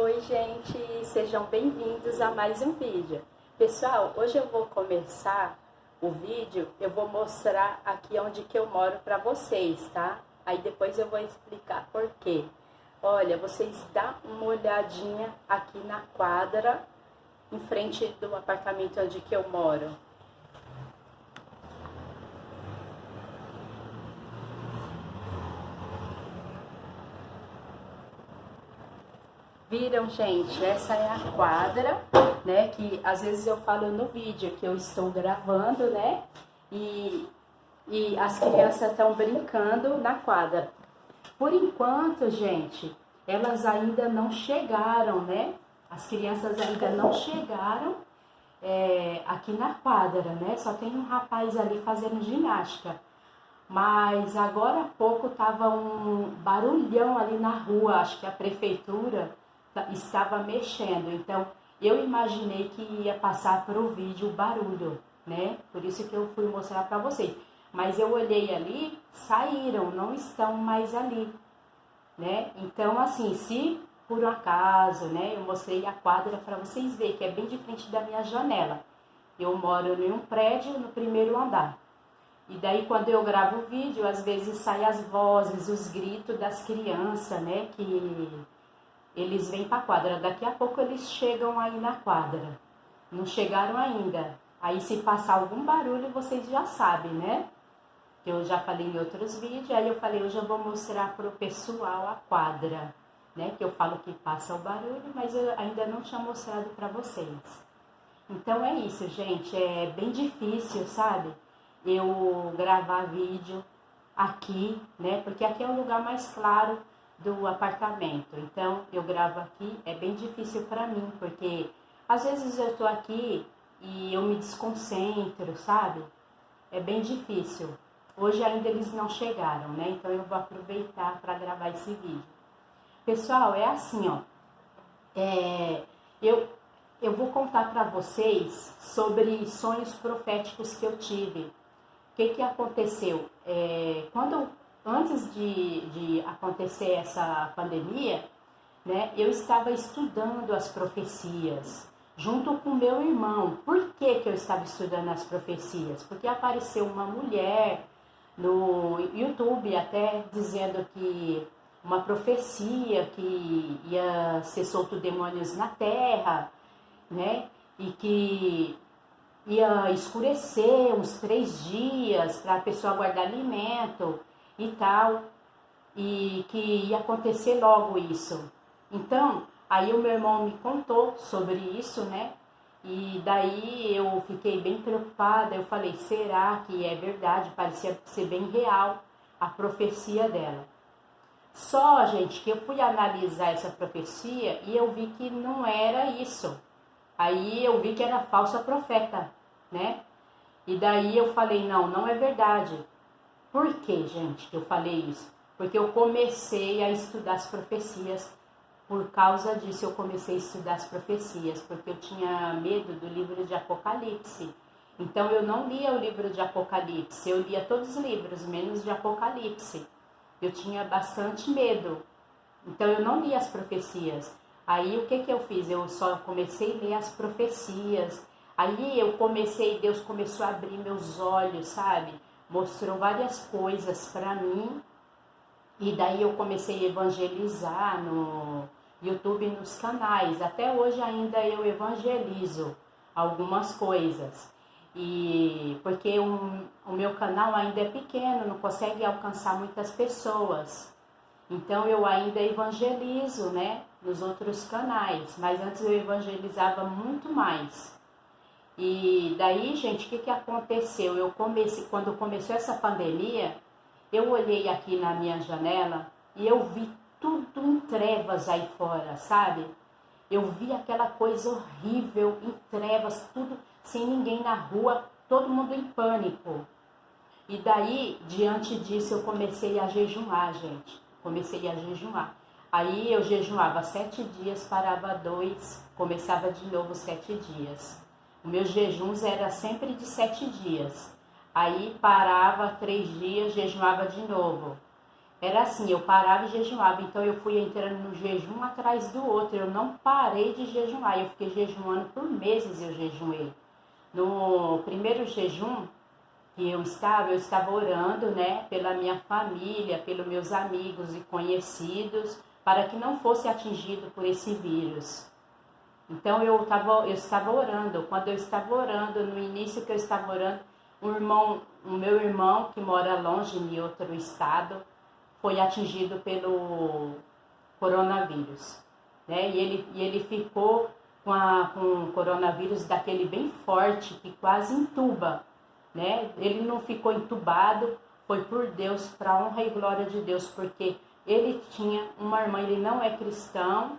Oi gente, sejam bem-vindos a mais um vídeo. Pessoal, hoje eu vou começar o vídeo, eu vou mostrar aqui onde que eu moro para vocês, tá? Aí depois eu vou explicar por quê. Olha, vocês dão uma olhadinha aqui na quadra, em frente do apartamento onde que eu moro. Viram, gente? Essa é a quadra, né? Que às vezes eu falo no vídeo que eu estou gravando, né? E as crianças estão brincando na quadra. Por enquanto, gente, elas ainda não chegaram, né? As crianças ainda não chegaram aqui na quadra, né? Só tem um rapaz ali fazendo ginástica. Mas agora há pouco tava um barulhão ali na rua, acho que a prefeitura estava mexendo, então eu imaginei que ia passar para o vídeo o barulho, né? Por isso que eu fui mostrar para vocês. Mas eu olhei ali, saíram, não estão mais ali, né? Então, assim, se por um acaso, né, eu mostrei a quadra para vocês verem que é bem de frente da minha janela. Eu moro em um prédio no primeiro andar. E daí, quando eu gravo o vídeo, às vezes saem as vozes, os gritos das crianças, né? Que eles vêm para a quadra. Daqui a pouco eles chegam aí na quadra. Não chegaram ainda. Aí, se passar algum barulho, vocês já sabem, né? Que eu já falei em outros vídeos. Aí eu falei, hoje eu vou mostrar para o pessoal a quadra, né? Que eu falo que passa o barulho, mas eu ainda não tinha mostrado para vocês. Então é isso, gente. É bem difícil, sabe? Eu gravar vídeo aqui, né? Porque aqui é o lugar mais claro do apartamento. Então, eu gravo aqui, é bem difícil para mim, porque às vezes eu tô aqui e eu me desconcentro, sabe? É bem difícil. Hoje ainda eles não chegaram, né? Então, eu vou aproveitar para gravar esse vídeo. Pessoal, é assim, ó. Eu vou contar para vocês sobre sonhos proféticos que eu tive. O que aconteceu? Antes de acontecer essa pandemia, né, eu estava estudando as profecias junto com meu irmão. Por que eu estava estudando as profecias? Porque apareceu uma mulher no YouTube até dizendo que uma profecia que ia ser solto demônios na terra, né, e que ia escurecer uns 3 dias para a pessoa guardar alimento e tal, e que ia acontecer logo isso. Então, aí o meu irmão me contou sobre isso, né? E daí eu fiquei bem preocupada, eu falei, será que é verdade? Parecia ser bem real a profecia dela. Só, gente, que eu fui analisar essa profecia e eu vi que não era isso. Aí eu vi que era falsa profeta, né? E daí eu falei, não é verdade. Por que, gente, que eu falei isso? Porque eu comecei a estudar as profecias. Por causa disso eu comecei a estudar as profecias, porque eu tinha medo do livro de Apocalipse. Então eu não lia o livro de Apocalipse, eu lia todos os livros, menos de Apocalipse. Eu tinha bastante medo, então eu não lia as profecias. Aí o que eu fiz? Eu só comecei a ler as profecias. Aí Deus começou a abrir meus olhos, sabe? Mostrou várias coisas para mim. E daí eu comecei a evangelizar no YouTube, nos canais. Até hoje ainda eu evangelizo algumas coisas. E porque o meu canal ainda é pequeno, não consegue alcançar muitas pessoas. Então eu ainda evangelizo, né, nos outros canais, mas antes eu evangelizava muito mais. E daí, gente, o que aconteceu? Quando começou essa pandemia, eu olhei aqui na minha janela e eu vi tudo em trevas aí fora, sabe? Eu vi aquela coisa horrível em trevas, tudo sem ninguém na rua, todo mundo em pânico. E daí, diante disso, eu comecei a jejuar, gente. Comecei a jejuar. Aí eu jejuava 7 dias, parava 2, começava de novo 7 dias. Os meus jejuns era sempre de 7 dias. Aí parava 3 dias, jejuava de novo. era assim, eu parava e jejuava, então eu fui entrando no jejum atrás do outro, eu não parei de jejuar, eu fiquei jejuando por meses, eu jejuei. No primeiro jejum que eu estava orando, né, pela minha família, pelos meus amigos e conhecidos, para que não fosse atingido por esse vírus. Então eu estava orando. Quando eu estava orando, no início que eu estava orando, o meu irmão que mora longe em outro estado, foi atingido pelo coronavírus, né? E ele ficou com o coronavírus daquele bem forte que quase entuba, né? Ele não ficou entubado, foi por Deus, para a honra e glória de Deus, porque ele tinha uma irmã, ele não é cristão,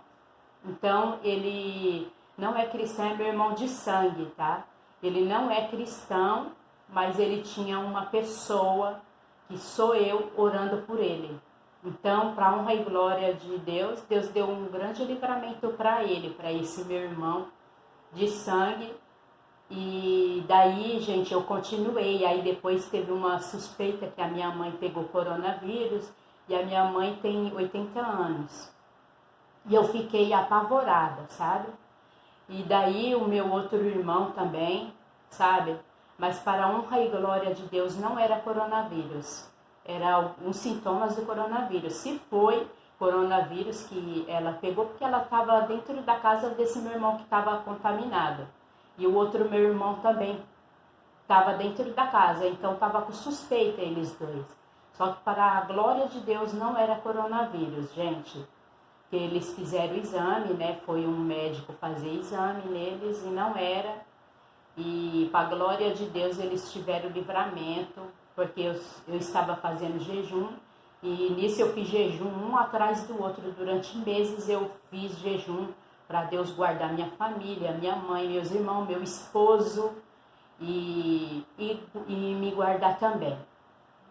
então ele não é cristão, é meu irmão de sangue, tá? Ele não é cristão, mas ele tinha uma pessoa, que sou eu, orando por ele. Então, para a honra e glória de Deus, Deus deu um grande livramento para ele, para esse meu irmão de sangue. E daí, gente, eu continuei. Aí depois teve uma suspeita que a minha mãe pegou coronavírus, e a minha mãe tem 80 anos. E eu fiquei apavorada, sabe? E daí o meu outro irmão também, sabe? Mas para a honra e glória de Deus não era coronavírus. Era alguns sintomas do coronavírus. Se foi coronavírus que ela pegou, porque ela estava dentro da casa desse meu irmão que estava contaminado. E o outro meu irmão também estava dentro da casa, então estava com suspeita eles dois. Só que para a glória de Deus não era coronavírus, gente. Que eles fizeram o exame, né? Foi um médico fazer exame neles e não era. E para a glória de Deus eles tiveram livramento, porque eu estava fazendo jejum. E nisso eu fiz jejum um atrás do outro. Durante meses eu fiz jejum para Deus guardar minha família, minha mãe, meus irmãos, meu esposo e me guardar também.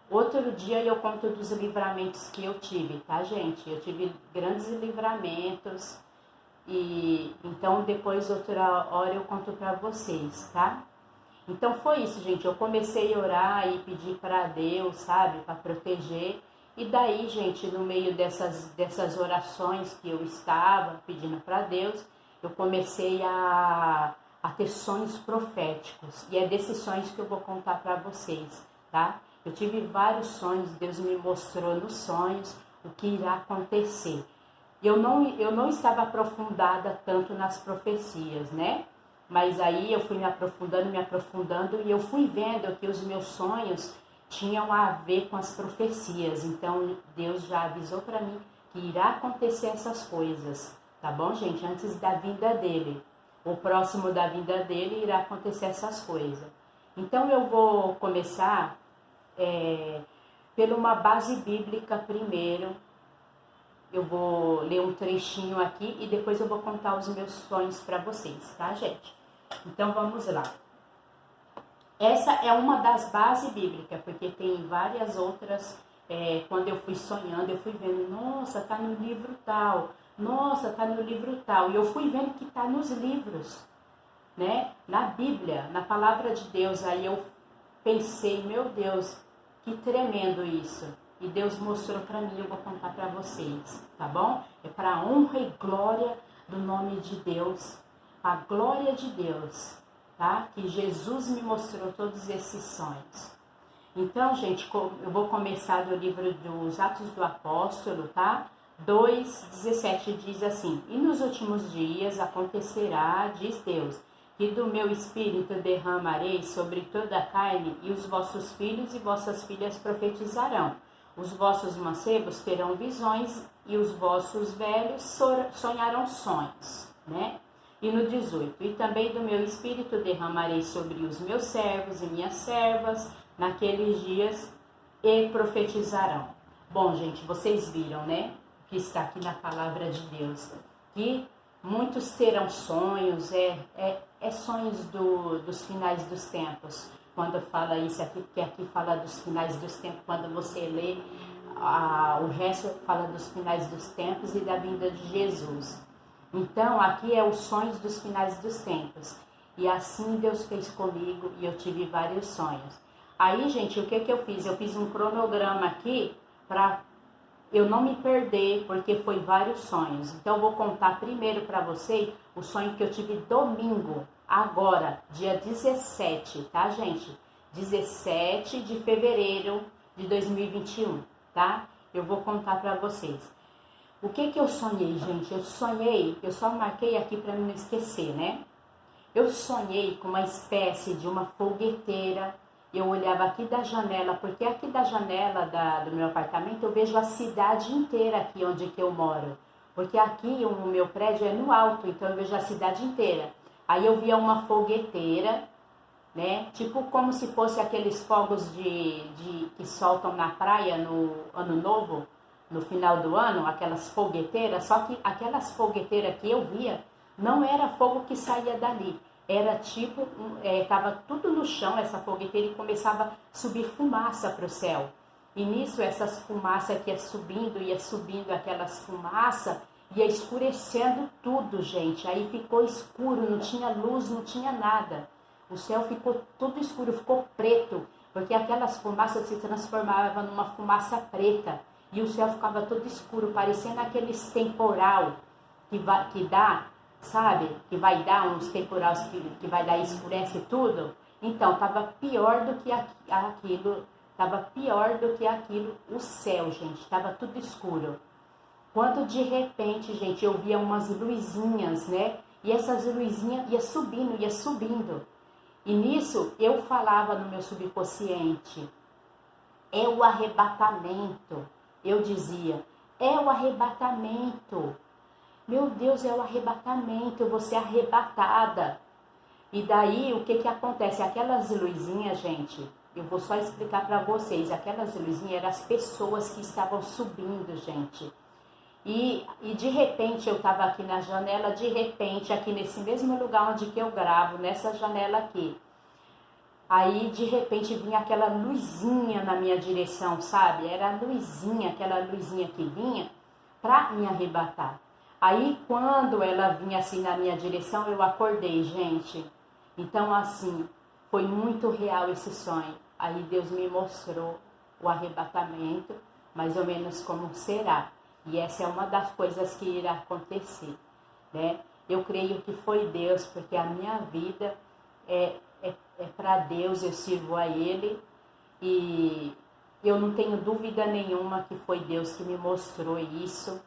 Outro dia eu conto dos livramentos que eu tive, tá, gente? Eu tive grandes livramentos e então depois outra hora eu conto para vocês, tá? Então foi isso, gente. Eu comecei a orar e pedir para Deus, sabe, para proteger. E daí, gente, no meio dessas orações que eu estava pedindo para Deus, eu comecei a ter sonhos proféticos. E é desses sonhos que eu vou contar para vocês, tá? Eu tive vários sonhos, Deus me mostrou nos sonhos o que irá acontecer. Eu não estava aprofundada tanto nas profecias, né? Mas aí eu fui me aprofundando e eu fui vendo que os meus sonhos tinham a ver com as profecias. Então Deus já avisou para mim que irá acontecer essas coisas, tá bom, gente? Antes da vinda dele. O próximo da vinda dele irá acontecer essas coisas. Então eu vou começar pela uma base bíblica primeiro. Eu vou ler um trechinho aqui e depois eu vou contar os meus sonhos para vocês, tá, gente? Então vamos lá. Essa é uma das bases bíblicas, porque tem várias outras. Quando eu fui sonhando, eu fui vendo, nossa, tá no livro tal, nossa, tá no livro tal. E eu fui vendo que tá nos livros, né? Na Bíblia, na palavra de Deus. Aí eu pensei, meu Deus, que tremendo isso. E Deus mostrou para mim, eu vou contar para vocês, tá bom? É para a honra e glória do nome de Deus, a glória de Deus, tá? Que Jesus me mostrou todos esses sonhos. Então, gente, eu vou começar do livro dos Atos do Apóstolo, tá? 2:17 diz assim: E nos últimos dias acontecerá, diz Deus, que do meu espírito derramarei sobre toda a carne, e os vossos filhos e vossas filhas profetizarão. Os vossos mancebos terão visões, e os vossos velhos sonharão sonhos, né? E no 18, e também do meu espírito derramarei sobre os meus servos e minhas servas, naqueles dias, e profetizarão. Bom, gente, vocês viram, né? Que está aqui na palavra de Deus, que muitos terão sonhos, sonhos dos finais dos tempos. Quando fala isso aqui, porque aqui fala dos finais dos tempos, quando você lê, o resto fala dos finais dos tempos e da vinda de Jesus. Então, aqui é os sonhos dos finais dos tempos. E assim Deus fez comigo e eu tive vários sonhos. Aí, gente, o que eu fiz? Eu fiz um cronograma aqui para eu não me perder, porque foi vários sonhos. Então eu vou contar primeiro para você o sonho que eu tive domingo, agora, dia 17, tá, gente? 17 de fevereiro de 2021, tá? Eu vou contar para vocês. O que eu sonhei, gente? Eu só marquei aqui para não esquecer, né? Eu sonhei com uma espécie de uma fogueteira. Eu olhava aqui da janela, porque aqui da janela do meu apartamento eu vejo a cidade inteira aqui onde que eu moro. Porque aqui o meu prédio é no alto, então eu vejo a cidade inteira. Aí eu via uma fogueteira, né? Tipo como se fosse aqueles fogos que soltam na praia no Ano Novo, no final do ano, aquelas fogueteiras. Só que aquelas fogueteiras que eu via não era fogo que saía dali. Era tipo, tava tudo no chão, essa fogueteira, e começava a subir fumaça para o céu. E nisso, essas fumaças que ia subindo aquelas fumaças, ia escurecendo tudo, gente. Aí ficou escuro, não tinha luz, não tinha nada. O céu ficou tudo escuro, ficou preto, porque aquelas fumaças se transformavam numa fumaça preta. E o céu ficava todo escuro, parecendo aqueles temporal que dá, sabe? Que vai dar uns temporais que vai dar e escurece tudo. Então, estava pior do que aquilo. Estava pior do que aquilo, o céu, gente. Estava tudo escuro. Quando de repente, gente, eu via umas luzinhas, né? E essas luzinhas ia subindo, ia subindo. E nisso, eu falava no meu subconsciente, é o arrebatamento. Eu dizia, é o arrebatamento. Meu Deus, é o arrebatamento, eu vou ser arrebatada. E daí, o que acontece? Aquelas luzinhas, gente, eu vou só explicar para vocês. Aquelas luzinhas eram as pessoas que estavam subindo, gente. E de repente, eu estava aqui na janela, de repente, aqui nesse mesmo lugar onde que eu gravo, nessa janela aqui. Aí, de repente, vinha aquela luzinha na minha direção, sabe? Era a luzinha, aquela luzinha que vinha para me arrebatar. Aí, quando ela vinha assim na minha direção, eu acordei, gente. Então, assim, foi muito real esse sonho. Aí Deus me mostrou o arrebatamento, mais ou menos como será. E essa é uma das coisas que irá acontecer, né? Eu creio que foi Deus, porque a minha vida é para Deus, eu sirvo a Ele. E eu não tenho dúvida nenhuma que foi Deus que me mostrou isso,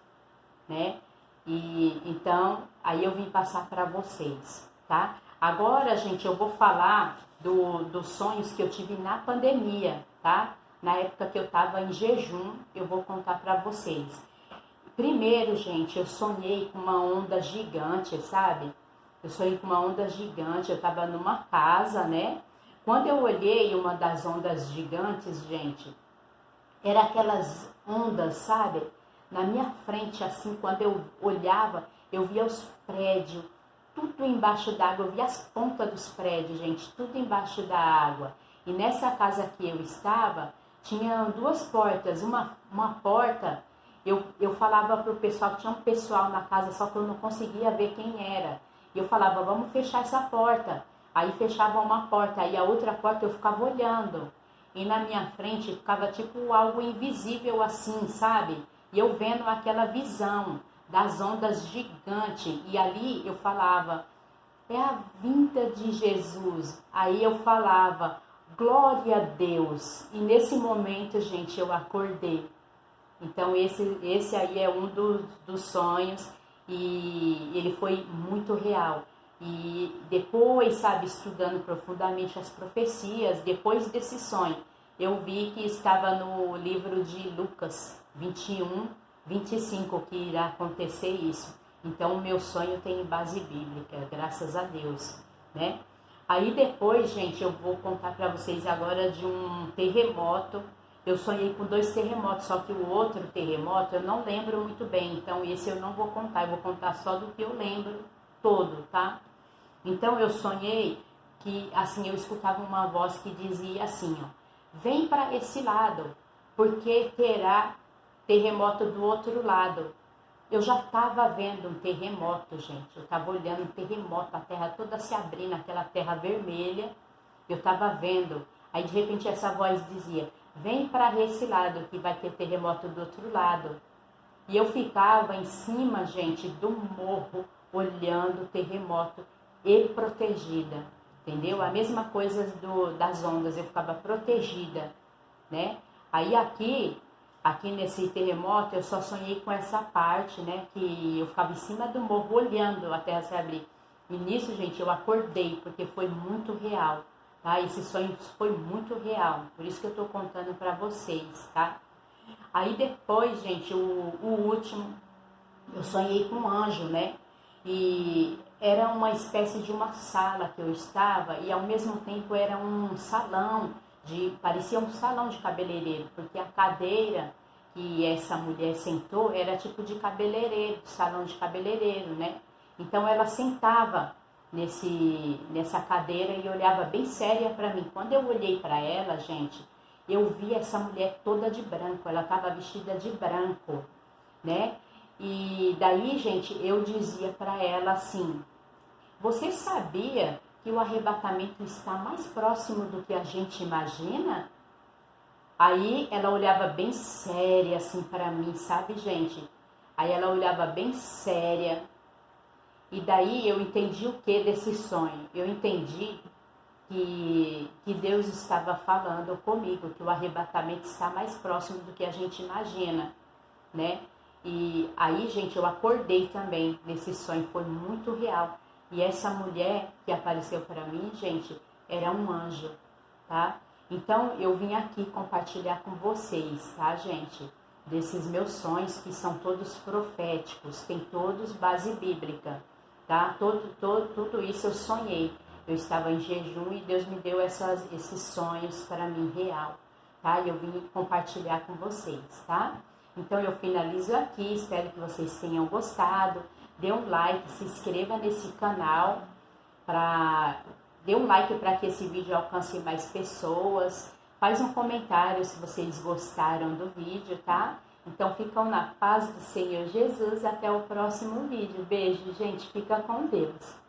né? E então, aí eu vim passar para vocês, tá? Agora, gente, eu vou falar dos sonhos que eu tive na pandemia, tá? Na época que eu estava em jejum, eu vou contar para vocês. Primeiro, gente, eu sonhei com uma onda gigante, sabe? Eu sonhei com uma onda gigante, eu estava numa casa, né? Quando eu olhei uma das ondas gigantes, gente, era aquelas ondas, sabe? Na minha frente, assim, quando eu olhava, eu via os prédios, tudo embaixo d'água, eu via as pontas dos prédios, gente, tudo embaixo da água. E nessa casa que eu estava, tinha duas portas, uma porta, eu falava pro pessoal, tinha um pessoal na casa, só que eu não conseguia ver quem era. E eu falava, vamos fechar essa porta. Aí fechava uma porta, aí a outra porta eu ficava olhando. E na minha frente ficava tipo algo invisível assim, sabe? E eu vendo aquela visão das ondas gigantes. E ali eu falava, é a vinda de Jesus. Aí eu falava, glória a Deus. E nesse momento, gente, eu acordei. Então esse aí é um dos sonhos e ele foi muito real. E depois, sabe, estudando profundamente as profecias, depois desse sonho, eu vi que estava no livro de Lucas 21, 25, que irá acontecer isso. Então, o meu sonho tem base bíblica, graças a Deus, né? Aí depois, gente, eu vou contar para vocês agora de um terremoto. Eu sonhei com 2 terremotos, só que o outro terremoto eu não lembro muito bem. Então, esse eu não vou contar, eu vou contar só do que eu lembro todo, tá? Então, eu sonhei que, assim, eu escutava uma voz que dizia assim, ó, vem para esse lado, porque terá terremoto do outro lado. Eu já estava vendo um terremoto, gente. Eu estava olhando um terremoto, a terra toda se abrindo, aquela terra vermelha. Eu estava vendo. Aí, de repente, essa voz dizia, vem para esse lado que vai ter terremoto do outro lado. E eu ficava em cima, gente, do morro, olhando o terremoto e protegida, entendeu? A mesma coisa das ondas, eu ficava protegida, né? Aí aqui nesse terremoto, eu só sonhei com essa parte, né? Que eu ficava em cima do morro, olhando a terra se abrir. E nisso, gente, eu acordei, porque foi muito real, tá? Esse sonho foi muito real, por isso que eu tô contando para vocês, tá? Aí depois, gente, o último, eu sonhei com um anjo, né? E era uma espécie de uma sala que eu estava e ao mesmo tempo era um salão, parecia um salão de cabeleireiro, porque a cadeira que essa mulher sentou era tipo de cabeleireiro, salão de cabeleireiro, né? Então ela sentava nessa cadeira e olhava bem séria para mim. Quando eu olhei para ela, gente, eu vi essa mulher toda de branco, ela estava vestida de branco, né? E daí, gente, eu dizia para ela assim: você sabia que o arrebatamento está mais próximo do que a gente imagina? Aí ela olhava bem séria assim para mim, sabe, gente? Aí ela olhava bem séria. E daí eu entendi o que desse sonho? Eu entendi que Deus estava falando comigo, que o arrebatamento está mais próximo do que a gente imagina, né? E aí, gente, eu acordei também nesse sonho, foi muito real. E essa mulher que apareceu para mim, gente, era um anjo, tá? Então, eu vim aqui compartilhar com vocês, tá, gente? Desses meus sonhos, que são todos proféticos, tem todos base bíblica, tá? Tudo isso eu sonhei. Eu estava em jejum e Deus me deu esses sonhos para mim real, tá? E eu vim compartilhar com vocês, tá? Então eu finalizo aqui, espero que vocês tenham gostado. Dê um like, se inscreva nesse canal, dê um like para que esse vídeo alcance mais pessoas. Faz um comentário se vocês gostaram do vídeo, tá? Então ficam na paz do Senhor Jesus, até o próximo vídeo. Beijo, gente, fica com Deus.